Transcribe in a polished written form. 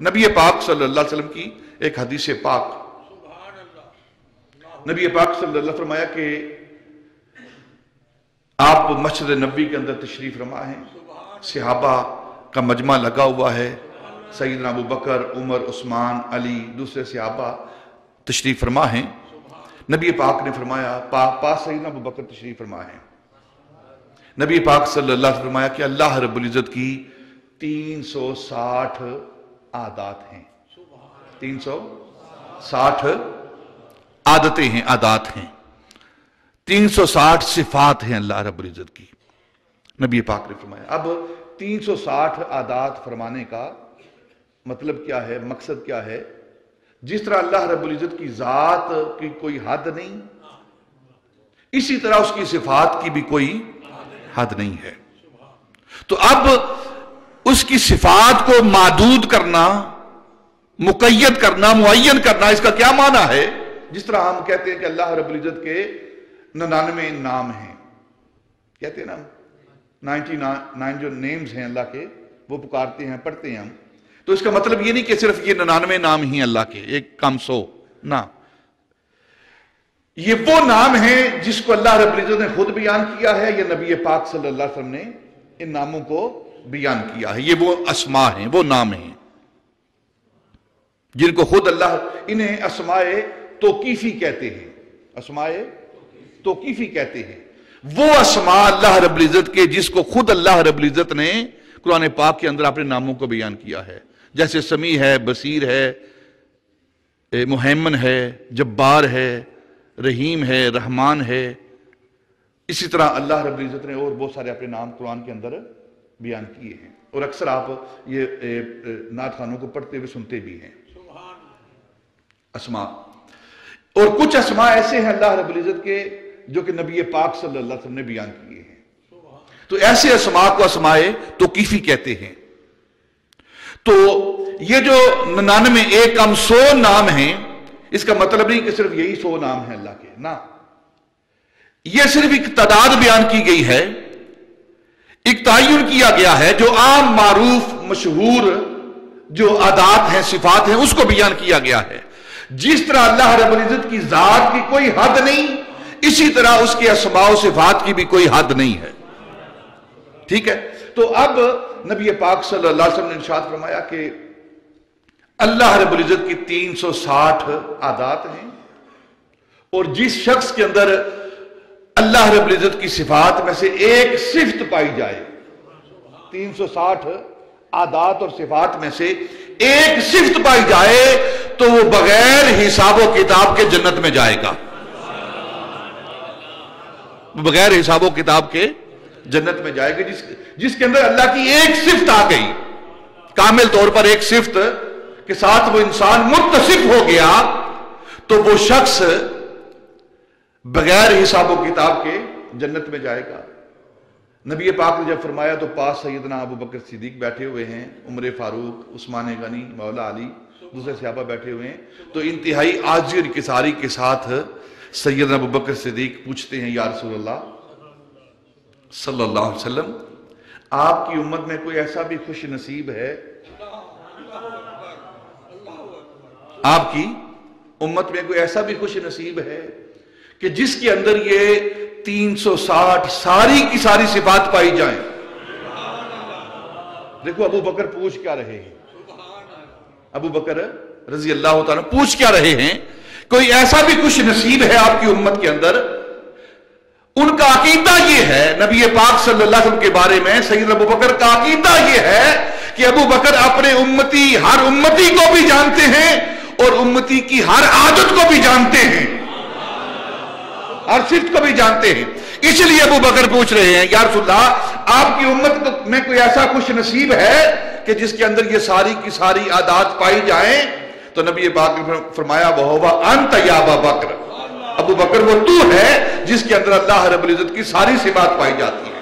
نبی پاک صلی اللہ علیہ وسلم کی ایک حدیث پاک، نبی پاک صلی اللہ علیہ وسلم فرمایا کہ آپ مسجد نبی کے اندر تشریف فرما ہیں، صحابہ کا مجمع لگا ہوا ہے، سیدنا ابو بکر، عمر، عثمان، علی، دوسرے صحابہ تشریف فرما ہیں۔ نبی پاک نے فرمایا، پاس سیدنا ابو بکر تشریف فرما ہیں، نبی پاک صلی اللہ علیہ وسلم فرمایا کہ اللہ رب العزت کی 360 عادات ہیں، 360 عادتیں ہیں، عادات ہیں، 360 صفات ہیں اللہ رب العزت کی، نبی پاک نے فرمایا۔ اب 360 عادات فرمانے کا مطلب کیا ہے، مقصد کیا ہے؟ جس طرح اللہ رب العزت کی ذات کی کوئی حد نہیں، اسی طرح اس کی صفات کی بھی کوئی حد نہیں ہے۔ تو اب اس کی صفات کو محدود کرنا، مقید کرنا، معین کرنا، اس کا کیا معنی ہے؟ جس طرح ہم کہتے ہیں کہ اللہ رب العزت کے 99 نام ہیں، کہتے ہیں نا 99 جو نیمز ہیں اللہ کے، وہ پکارتے ہیں، پڑھتے ہیں ہم، تو اس کا مطلب یہ نہیں کہ صرف یہ 99 نام ہی اللہ کے، ایک کم 100 نہ، یہ وہ نام ہیں جس کو اللہ رب العزت نے خود بیان کیا ہے یا نبی پاک صلی اللہ علیہ وسلم نے ان ناموں کو بیان کیا ہے۔ یہ وہ اسماء ہیں، وہ نام ہیں جن کو خود اللہ، انہیں اسماء توقیفی کہتے ہیں، اسماء توقیفی کہتے ہیں، وہ اسماء اللہ رب العزت کے جس کو خود اللہ رب العزت نے قرآن پاک کے اندر اپنے ناموں کو بیان کیا ہے، جیسے سمیع ہے، بصیر ہے، محیمن ہے، جبار ہے، رحیم ہے، رحمان ہے۔ اسی طرح اللہ رب العزت نے اور بہت سارے اپنے نام قرآن کے اندر بیان کیے ہیں، اور اکثر آپ یہ نعت خوانوں کو پڑھتے ہوئے سنتے بھی ہیں اسماء۔ اور کچھ اسماء ایسے ہیں اللہ رب العزت کے جو کہ نبی پاک صلی اللہ علیہ وسلم نے بیان کیے ہیں، تو ایسے اسماء کو اسماء توقیفی کہتے ہیں۔ تو یہ جو 99 ایک کم 100 نام ہیں، اس کا مطلب نہیں کہ صرف یہی 100 نام ہیں اللہ کے، نہ، یہ صرف ایک تعداد بیان کی گئی ہے، ایک تعین کیا گیا ہے، جو عام معروف مشہور جو عادات ہیں، صفات ہیں، اس کو بیان کیا گیا ہے۔ جس طرح اللہ رب العزت کی ذات کی کوئی حد نہیں، اسی طرح اس کے اسماء و صفات کی بھی کوئی حد نہیں ہے، ٹھیک ہے؟ تو اب نبی پاک صلی اللہ علیہ وسلم نے ارشاد فرمایا کہ اللہ رب العزت کی 360 عادات ہیں، اور جس شخص کے اندر اللہ رب العزت کی صفات میں سے ایک صفت پائی جائے، 360 عادات اور صفات میں سے ایک صفت پائی جائے، تو وہ بغیر حساب و کتاب کے جنت میں جائے گا، بغیر حساب و کتاب کے جنت میں جائے گا۔ جس کے اندر اللہ کی ایک صفت آ گئی، کامل طور پر ایک صفت کے ساتھ وہ انسان متصف ہو گیا، تو وہ شخص بغیر حساب و کتاب کے جنت میں جائے گا۔ نبی پاک نے جب فرمایا تو پاس سیدنا ابو بکر صدیق بیٹھے ہوئے ہیں، عمر فاروق، عثمان غنی، مولا علی، دوسرے صحابہ بیٹھے ہوئے ہیں، تو انتہائی عاجزی اور انکساری کے ساتھ سیدنا ابو بکر صدیق پوچھتے ہیں، یا رسول اللہ صلی اللہ علیہ وسلم، آپ کی امت میں کوئی ایسا بھی خوش نصیب ہے، آپ کی امت میں کوئی ایسا بھی خوش نصیب ہے کہ جس کے اندر یہ 360 ساری کی ساری صفات پائی جائیں؟ دیکھو ابو بکر پوچھ کیا رہے ہیں، ابو بکر رضی اللہ تعالیٰ پوچھ کیا رہے ہیں، کوئی ایسا بھی خوش نصیب ہے آپ کی امت کے اندر؟ ان کا عقیدہ یہ ہے نبی پاک صلی اللہ علیہ وسلم کے بارے میں، سید ابو بکر کا عقیدہ یہ ہے کہ ابو بکر اپنے امتی، ہر امتی کو بھی جانتے ہیں اور امتی کی ہر عادت کو بھی جانتے ہیں، ہر صفت کو بھی جانتے ہیں۔ اس لیے ابو بکر پوچھ رہے ہیں، یا رسول اللہ آپ کی امت میں کوئی ایسا خوش نصیب ہے کہ جس کے اندر یہ ساری کی ساری عادات پائی جائیں؟ تو نبی پاک نے فرمایا، وَهُوَ أَنْتَ يَا أَبَا بَكْرَ، ابو بکر وہ تو ہے جس کے اندر اللہ رب العزت کی ساری صفات پائی جاتی ہیں۔